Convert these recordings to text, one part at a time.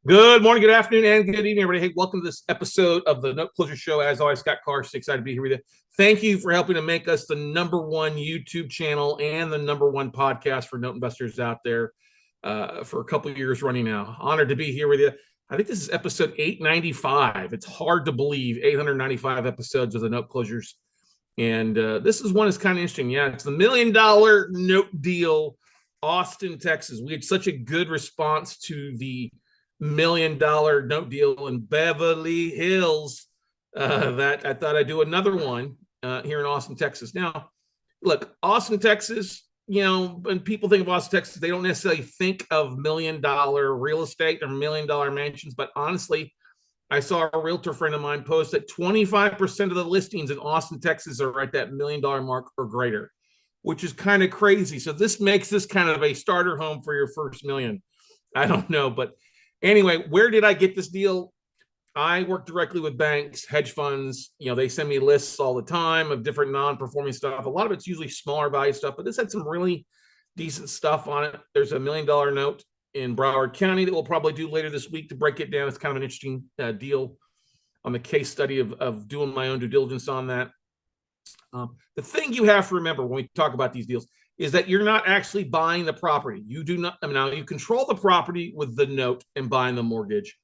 Good morning, good afternoon, and good evening, everybody. Hey, welcome to this episode of the Note Closure Show. As always, Scott Carson, excited to be here with you. Thank you for helping to make us the #1 YouTube channel and the #1 podcast for note investors out there for a couple of years running now. Honored to be here with you. I think this is episode 895. It's hard to believe 895 episodes of the Note Closures. And this is one that's kind of interesting. Yeah, it's the $1 million note deal, Austin, Texas. We had such a good response to the $1 million note deal in Beverly Hills that I thought I'd do another one here in Austin, Texas. Now, look, Austin, Texas, when people think of Austin, Texas, they don't necessarily think of $1 million real estate or $1 million mansions. But honestly, I saw a realtor friend of mine post that 25% of the listings in Austin, Texas are at that $1 million mark or greater, which is kind of crazy. So this makes this kind of a starter home for your first million. I don't know, but anyway, where did I get this deal? I work directly with banks, hedge funds. They send me lists all the time of different non-performing stuff. A lot of it's usually smaller value stuff, but this had some really decent stuff on it. There's a $1 million note in Broward County that we'll probably do later this week to break it down. It's kind of an interesting deal on the case study of doing my own due diligence on that. The thing you have to remember when we talk about these deals is that you're not actually buying the property. You do not, now you control the property with the note and buying the mortgage,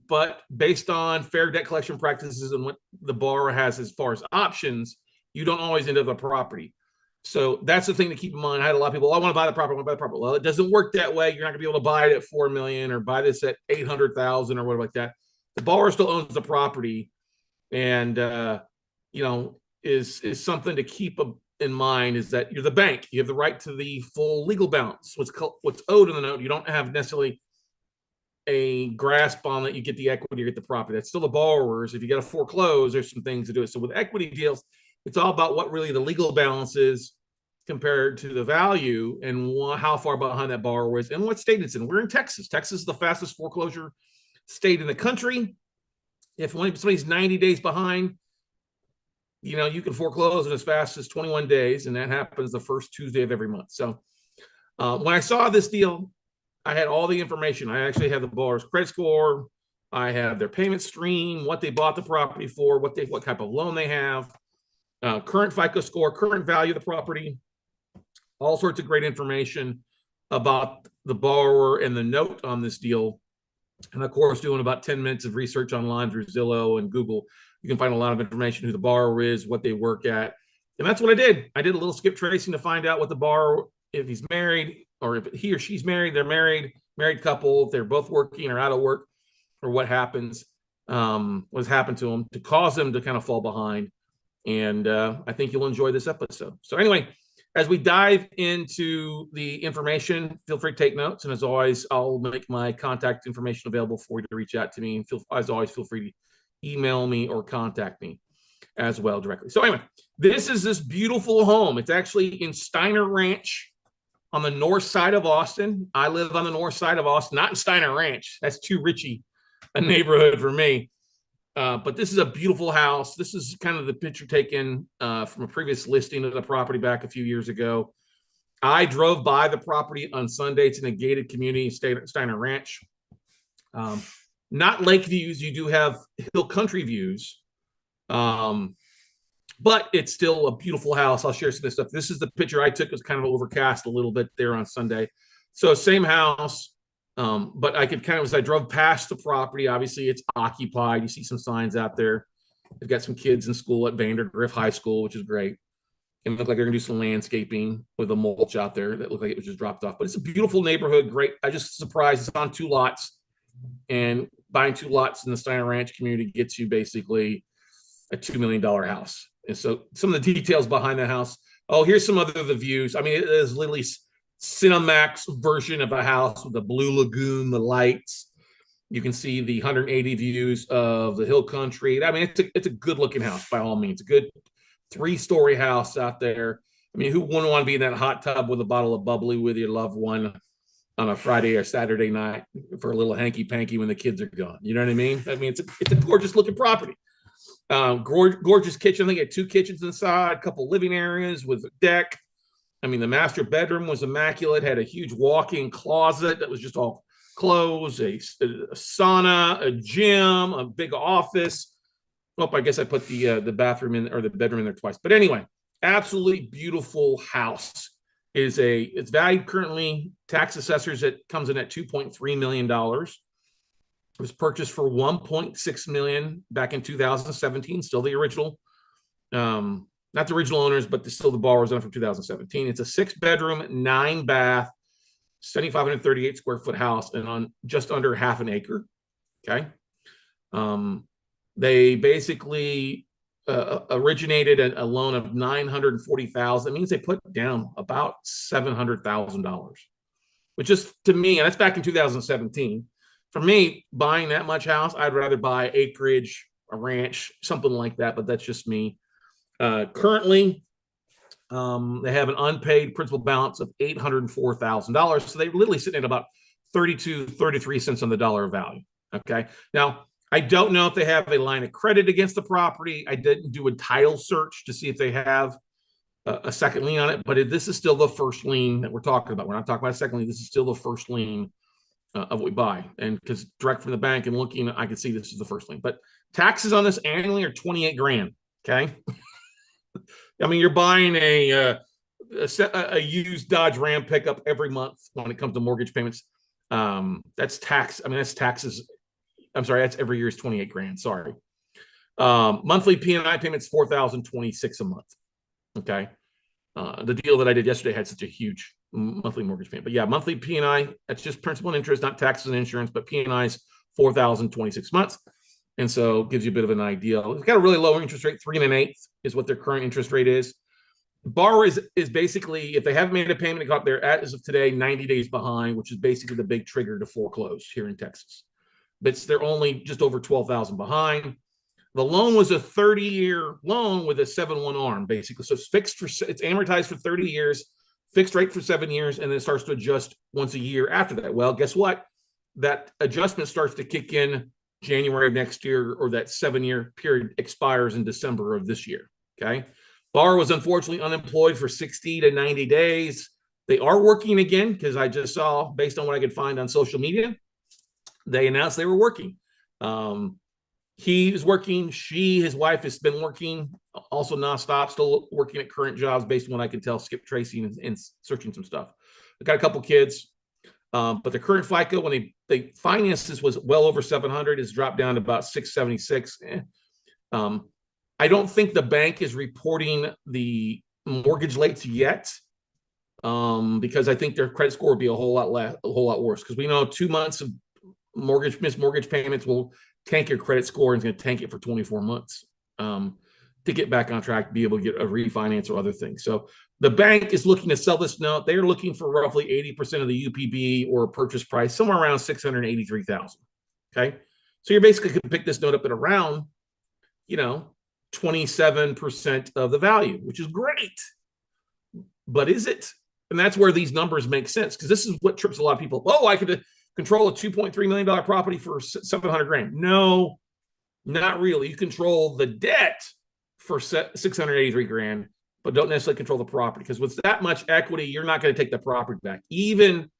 but based on fair debt collection practices and what the borrower has as far as options, you don't always end up with a property. So that's the thing to keep in mind. I had a lot of people, I want to buy the property, I want to buy the property. Well, it doesn't work that way. You're not gonna be able to buy it at 4 million or buy this at 800,000 or whatever like that. The borrower still owns the property, and is something to keep in mind is that you're the bank. You have the right to the full legal balance. What's owed in the note, you don't have necessarily a grasp on that. You get the equity, you get the property. That's still the borrower's. If you got to foreclose, there's some things to do it. So with equity deals, it's all about what really the legal balance is compared to the value and how far behind that borrower is and what state it's in. We're in Texas. Texas is the fastest foreclosure state in the country. If somebody's 90 days behind, you can foreclose in as fast as 21 days, and that happens the first Tuesday of every month. So when I saw this deal, I had all the information. I actually had the borrower's credit score. I have their payment stream, what they bought the property for, what type of loan they have, current FICO score, current value of the property, all sorts of great information about the borrower and the note on this deal. And of course, doing about 10 minutes of research online through Zillow and Google, you can find a lot of information who the borrower is, what they work at. And that's what I did. I did a little skip tracing to find out what the borrower, if he's married or if he or she's married, they're married couple, if they're both working or out of work, or what happens, what's happened to them to cause them to kind of fall behind. And I think you'll enjoy this episode. So anyway, as we dive into the information, feel free to take notes. And as always, I'll make my contact information available for you to reach out to me. And as always, feel free to email me or contact me as well directly. So anyway, this is this beautiful home. It's actually in Steiner Ranch on the north side of Austin. I live on the north side of Austin, not in Steiner Ranch. That's too richy a neighborhood for me. But this is a beautiful house. This is kind of the picture taken from a previous listing of the property back a few years ago. I drove by the property on Sunday. It's in a gated community, Steiner Ranch. Not lake views. You do have hill country views. But it's still a beautiful house. I'll share some of this stuff. This is the picture I took. It was kind of overcast a little bit there on Sunday. So same house. But I could as I drove past the property, obviously it's occupied. You see some signs out there. They've got some kids in school at Vandergrift High School, which is great. And it looked like they're going to do some landscaping with a mulch out there that looked like it was just dropped off. But it's a beautiful neighborhood. Great. I just surprised it's on 2 lots. And buying 2 lots in the Steiner Ranch community gets you basically a $2 million house. And so some of the details behind the house. Oh, here's some other of the views. I mean, it is literally Cinemax version of a house with the blue lagoon, the lights. You can see the 180 views of the hill country. I mean, it's a good looking house by all means. A good 3-story house out there. I mean, who wouldn't want to be in that hot tub with a bottle of bubbly with your loved one on a Friday or Saturday night for a little hanky panky when the kids are gone? You know what I mean? I mean, it's a gorgeous looking property. Gorgeous kitchen. I think it had 2 kitchens inside, a couple living areas with a deck. I mean, the master bedroom was immaculate, had a huge walk-in closet that was just all clothes, a sauna, a gym, a big office. Oh, I guess I put the bathroom in or the bedroom in there twice. But anyway, absolutely beautiful house. It's valued currently, tax assessors, it comes in at $2.3 million. It was purchased for $1.6 million back in 2017, still the original, not the original owners, but still the borrowers on it from 2017. It's a 6-bedroom, 9-bath, 7,538 square foot house and on just under half an acre. Okay. They basically originated a loan of $940,000. That means they put down about $700,000, which is, to me, and that's back in 2017. For me, buying that much house, I'd rather buy acreage, a ranch, something like that. But that's just me. Currently, they have an unpaid principal balance of $804,000. So they're literally sitting at about 33 cents on the dollar of value. Okay. Now, I don't know if they have a line of credit against the property. I didn't do a title search to see if they have a second lien on it, but this is still the first lien that we're talking about. We're not talking about a second lien. This is still the first lien of what we buy. And because direct from the bank and looking, I can see this is the first lien. But taxes on this annually are 28 grand. Okay. I mean, you're buying a used Dodge Ram pickup every month when it comes to mortgage payments. That's tax. I mean, that's taxes. I'm sorry, that's every year is 28 grand. Sorry. Monthly P&I payments, $4,026 a month. Okay. The deal that I did yesterday had such a huge monthly mortgage payment. But yeah, monthly P&I, that's just principal and interest, not taxes and insurance, but P&I's $4,026 months. And so it gives you a bit of an idea. It's got a really low interest rate, 3 1/8 is what their current interest rate is. Borrower is basically, if they haven't made a payment, they got there as of today, 90 days behind, which is basically the big trigger to foreclose here in Texas. But they're only just over 12,000 behind. The loan was a 30-year loan with a 7/1 arm, basically. So it's amortized for 30 years, fixed rate for 7 years, and then it starts to adjust once a year after that. Well, guess what? That adjustment starts to kick in January of next year, or that 7-year period expires in December of this year. Okay. Borrower was unfortunately unemployed for 60 to 90 days. They are working again, because I just saw, based on what I could find on social media, they announced they were working. He is working. His wife has been working also nonstop, still working at current jobs based on what I can tell, skip tracing and searching some stuff. I got a couple kids, but the current FICO, when they financed this, was well over 700, has dropped down to about 676. I don't think the bank is reporting the mortgage rates yet, because I think their credit score will be a whole lot worse. Because we know 2 months of missed mortgage payments will tank your credit score, and it's going to tank it for 24 months to get back on track, to be able to get a refinance or other things. So the bank is looking to sell this note. They're looking for roughly 80% of the UPB, or purchase price, somewhere around $683,000. Okay. So you're basically going to pick this note up at around, 27% of the value, which is great. But is it? And that's where these numbers make sense, because this is what trips a lot of people. Oh, I could control a $2.3 million property for 700 grand. No, not really. You control the debt for 683 grand, but don't necessarily control the property, because with that much equity, you're not going to take the property back. Even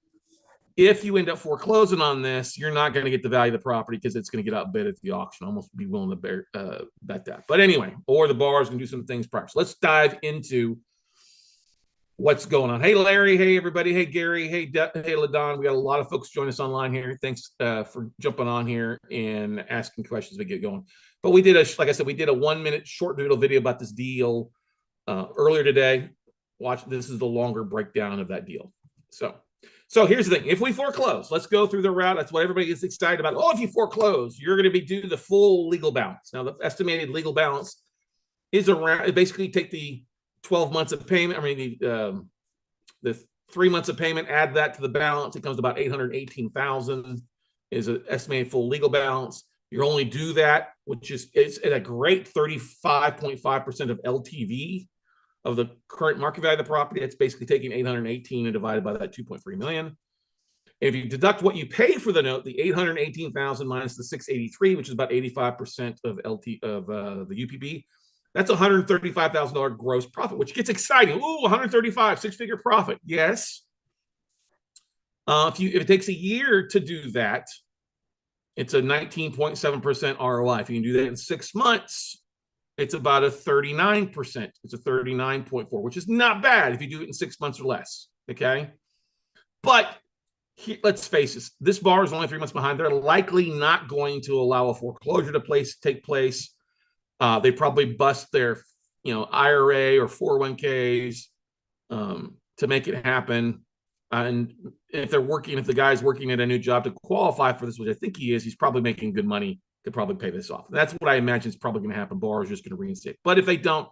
if you end up foreclosing on this, you're not going to get the value of the property, because it's going to get outbid at the auction. Almost be willing to bet that. But anyway, or the borrower's going to do some things prior. So let's dive into what's going on. Hey, Larry. Hey, everybody. Hey, Gary. Hey, LaDon. We got a lot of folks join us online here. Thanks for jumping on here and asking questions as we get going. But we did like I said, we did a 1-minute short little video about this deal earlier today. Watch. This is the longer breakdown of that deal. So here's the thing. If we foreclose, let's go through the route. That's what everybody gets excited about. Oh, if you foreclose, you're going to be due the full legal balance. Now, the estimated legal balance is around, basically take the 12 months of payment. I mean, the 3 months of payment, add that to the balance. It comes to about 818,000 is an estimated full legal balance. You only do that, which is, it's at a great 35.5% of LTV of the current market value of the property. It's basically taking 818 and divided by that 2.3 million. If you deduct what you paid for the note, the 818,000 minus the 683, which is about 85% of the UPB, that's $135,000 gross profit, which gets exciting. Ooh, 135, 6-figure profit. Yes. If it takes a year to do that, it's a 19.7% ROI. If you can do that in 6 months, it's about a 39%. It's a 39.4, which is not bad if you do it in 6 months or less. Okay. But let's face this bar is only 3 months behind. They're likely not going to allow a foreclosure to take place. They probably bust their, IRA or 401ks to make it happen. And if the guy's working at a new job to qualify for this, which I think he is, he's probably making good money to probably pay this off. That's what I imagine is probably going to happen. Borrower's just going to reinstate. But if they don't,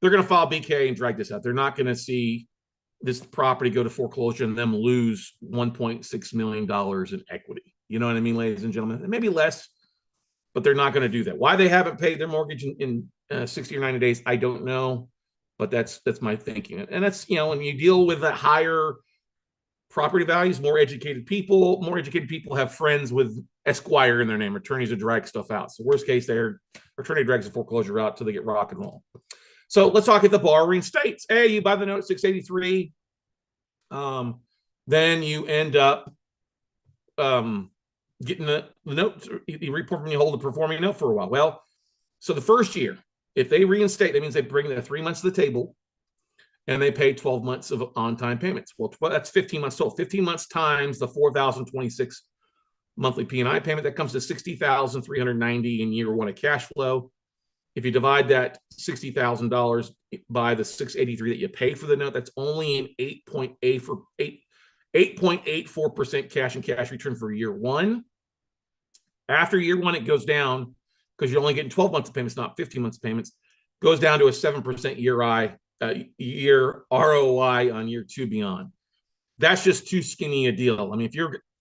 they're going to file BK and drag this out. They're not going to see this property go to foreclosure and them lose $1.6 million in equity. You know what I mean, ladies and gentlemen? Maybe less, but they're not going to do that. Why they haven't paid their mortgage in 60 or 90 days, I don't know. But that's my thinking. And that's, when you deal with that higher property values, more educated people have friends with Esquire in their name, attorneys to drag stuff out. So worst case, their attorney drags the foreclosure out till they get rock and roll. So let's talk at the bar reinstates. Hey, you buy the note at 683. Then you end up getting the note. You report when you hold a performing note for a while. Well, so the first year, if they reinstate, that means they bring the 3 months to the table and they pay 12 months of on-time payments. Well, that's 15 months total. 15 months times the 4,026 monthly P&I payment, that comes to 60,390 in year one of cash flow. If you divide that $60,000 by the 683 that you paid for the note, that's only an 8.84% cash and cash return for year one. After year one, it goes down because you're only getting 12 months of payments, not 15 months of payments. Goes down to a 7% year ROI on year two beyond. That's just too skinny a deal. I mean,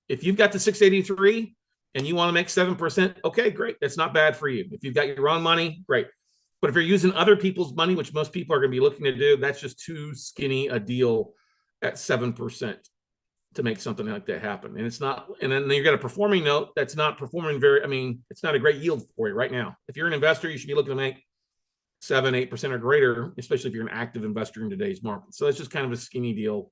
if you've got the 683 and you want to make 7%, okay, great. That's not bad for you. If you've got your own money, great. But if you're using other people's money, which most people are going to be looking to do, that's just too skinny a deal at 7% to make something like that happen. And it's not, and then you got a performing note that's not performing it's not a great yield for you right now. If you're an investor, you should be looking to make 7-8% or greater, especially if you're an active investor in today's market. So that's just kind of a skinny deal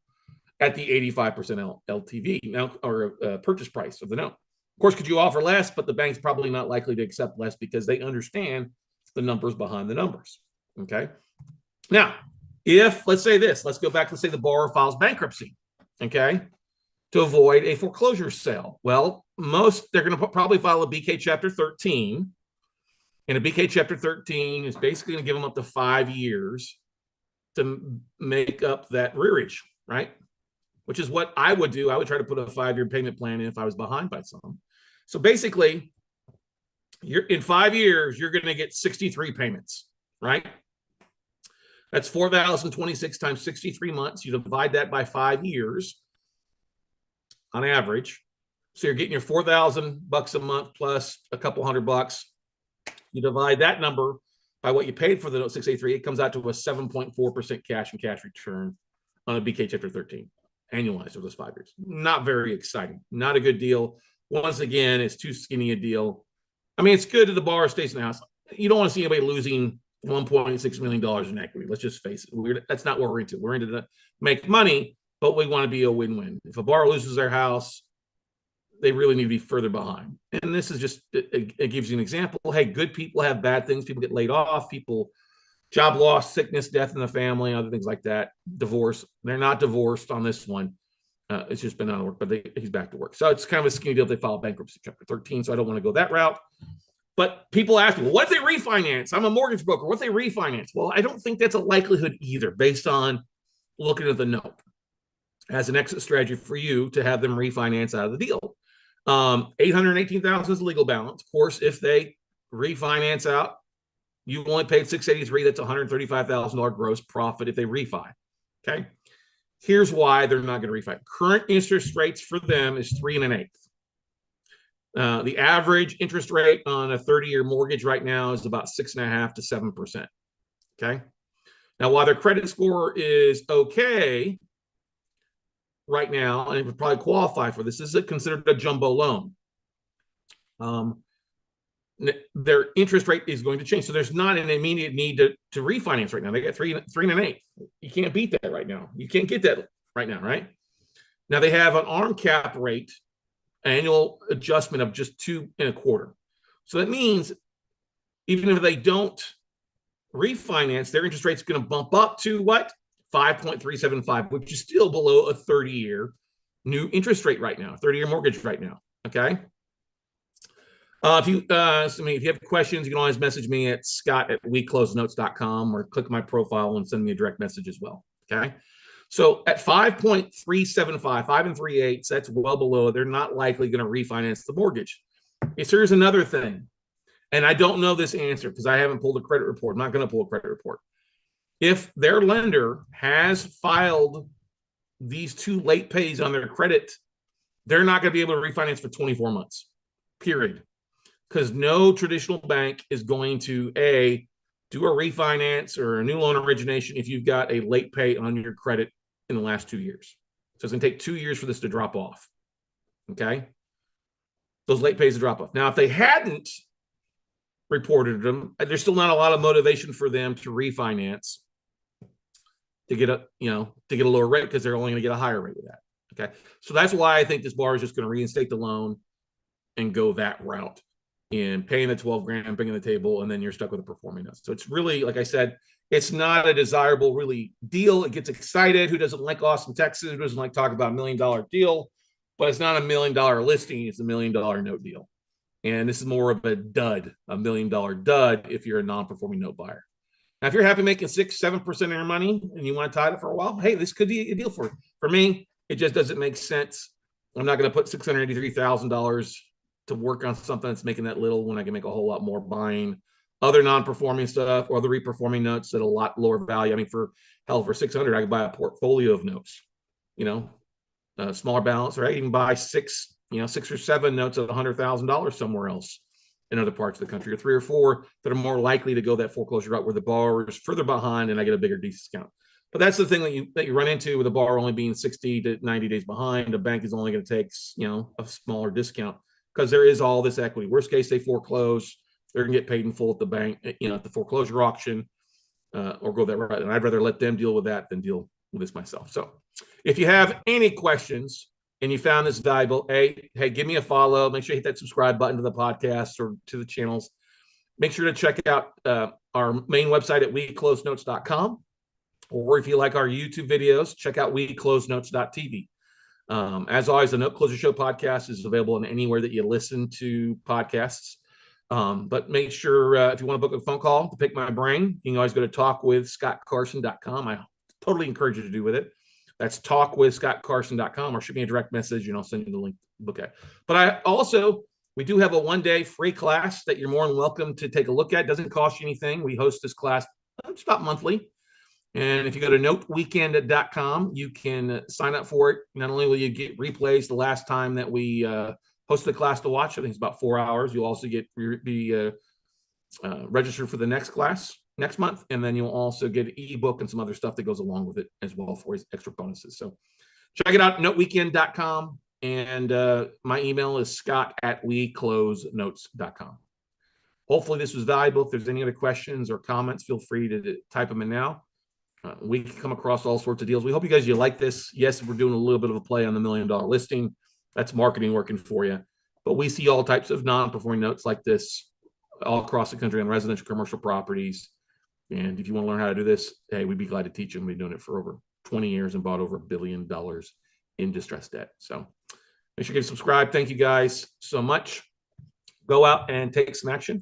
at the 85% LTV now, or purchase price of the note. Of course, could you offer less, but the bank's probably not likely to accept less because they understand the numbers behind the numbers. Okay. Now, let's go back, let's say the borrower files bankruptcy, okay, to avoid a foreclosure sale. Well, they're going to probably file a BK Chapter 13. And a BK Chapter 13 is basically going to give them up to 5 years to make up that rearage, right? Which is what I would do. I would try to put a 5-year payment plan in if I was behind by some. So basically, in 5 years, you're going to get 63 payments, right? That's 4,026 times 63 months. You divide that by 5 years on average. So you're getting your $4,000 a month plus a couple $100. You divide that number by what you paid for the note 683, it comes out to a 7.4% cash and cash return on a BK Chapter 13, annualized over those 5 years. Not very exciting. Not a good deal. Once again, it's too skinny a deal. I mean, it's good that the borrower stays in the house. You don't want to see anybody losing $1.6 million in equity. Let's just face it. That's not what we're into. We're into to make money, but we want to be a win-win. If a borrower loses their house, they really need to be further behind. And this is just, it gives you an example. Hey, good people have bad things. People get laid off, job loss, sickness, death in the family, other things like that. Divorce. They're not divorced on this one. It's just been out of work, but he's back to work. So it's kind of a skinny deal if they file bankruptcy Chapter 13. So I don't want to go that route. But people ask me, well, what if they refinance? I'm a mortgage broker. What if they refinance? Well, I don't think that's a likelihood either, based on looking at the note as an exit strategy for you to have them refinance out of the deal. $818,000 is legal balance. Of course, if they refinance out, you only paid $683. That's $135,000 gross profit if they refi. Okay. Here's why they're not going to refi. Current interest rates for them is 3 1/8. The average interest rate on a 30-year mortgage right now is about 6.5 to 7%. Okay. Now, while their credit score is okay right now, and it would probably qualify for this, this is considered a jumbo loan. Their interest rate is going to change. So there's not an immediate need to refinance right now. They got 3 1/8. You can't beat that right now. You can't get that right now, right? Now they have an ARM cap rate, annual adjustment of just 2.25%. So that means even if they don't refinance, their interest rate's going to bump up to what? 5.375, which is still below a 30-year new interest rate right now, 30-year mortgage right now. Okay. If you have questions, you can always message me at scott@weclosenotes.com or click my profile and send me a direct message as well. Okay. So at 5.375, 5 3/8, that's well below. They're not likely going to refinance the mortgage. So here's another thing. And I don't know this answer because I haven't pulled a credit report. I'm not going to pull a credit report. If their lender has filed these 2 late pays on their credit, they're not going to be able to refinance for 24 months, period. Because no traditional bank is going to, do a refinance or a new loan origination if you've got a late pay on your credit in the last 2 years. So it's going to take 2 years for this to drop off. Okay? Those late pays to drop off. Now, if they hadn't reported them, there's still not a lot of motivation for them to refinance to get a lower rate because they're only going to get a higher rate with that. Okay. So that's why I think this bar is just going to reinstate the loan and go that route in paying the 12 grand, bringing the table, and then you're stuck with a performing note. So it's really, like I said, it's not a desirable really deal. It gets excited. Who doesn't like Austin, Texas? Who doesn't like talk about $1 million deal? But it's not a $1 million listing. It's a $1 million note deal. And this is more of a dud, a $1 million dud if you're a non-performing note buyer. Now, if you're happy making 6-7% of your money and you want to tie it for a while, hey, this could be a deal for you. For me, it just doesn't make sense. I'm not going to put $683,000 to work on something that's making that little when I can make a whole lot more buying other non-performing stuff or the reperforming notes at a lot lower value. I mean, for $600, I could buy a portfolio of notes, a smaller balance, or I can buy 6 or 7 notes of $100,000 somewhere else in other parts of the country, or 3 or 4 that are more likely to go that foreclosure route where the borrower is further behind and I get a bigger discount. But that's the thing that you run into with the borrower only being 60 to 90 days behind. The bank is only going to take, a smaller discount because there is all this equity. Worst case, they foreclose. They're going to get paid in full at the bank, at the foreclosure auction, or go that route. And I'd rather let them deal with that than deal with this myself. So if you have any questions and you found this valuable, hey, give me a follow. Make sure you hit that subscribe button to the podcast or to the channels. Make sure to check out our main website at weclosenotes.com. Or if you like our YouTube videos, check out weclosenotes.tv. As always, the Note Closer Show podcast is available in anywhere that you listen to podcasts. But make sure if you want to book a phone call to pick my brain, you can always go to talkwithscottcarson.com. I totally encourage you to do with it. That's talkwithscottcarson.com, or shoot me a direct message and I'll send you the link to book it. But we do have a 1-day free class that you're more than welcome to take a look at. It doesn't cost you anything. We host this class just about monthly. And if you go to noteweekend.com, you can sign up for it. Not only will you get replays the last time that we hosted the class to watch, I think it's about 4 hours. You'll also be registered for the next class next month. And then you'll also get an ebook and some other stuff that goes along with it as well for extra bonuses. So check it out, noteweekend.com. And my email is scott@weclosenotes.com. Hopefully this was valuable. If there's any other questions or comments, feel free to type them in now. We can come across all sorts of deals. We hope you like this. Yes, we're doing a little bit of a play on the $1 million listing. That's marketing working for you. But we see all types of non-performing notes like this all across the country on residential commercial properties. And if you want to learn how to do this, hey, we'd be glad to teach you. We've been doing it for over 20 years and bought over $1 billion in distressed debt. So make sure you subscribe. Thank you guys so much. Go out and take some action.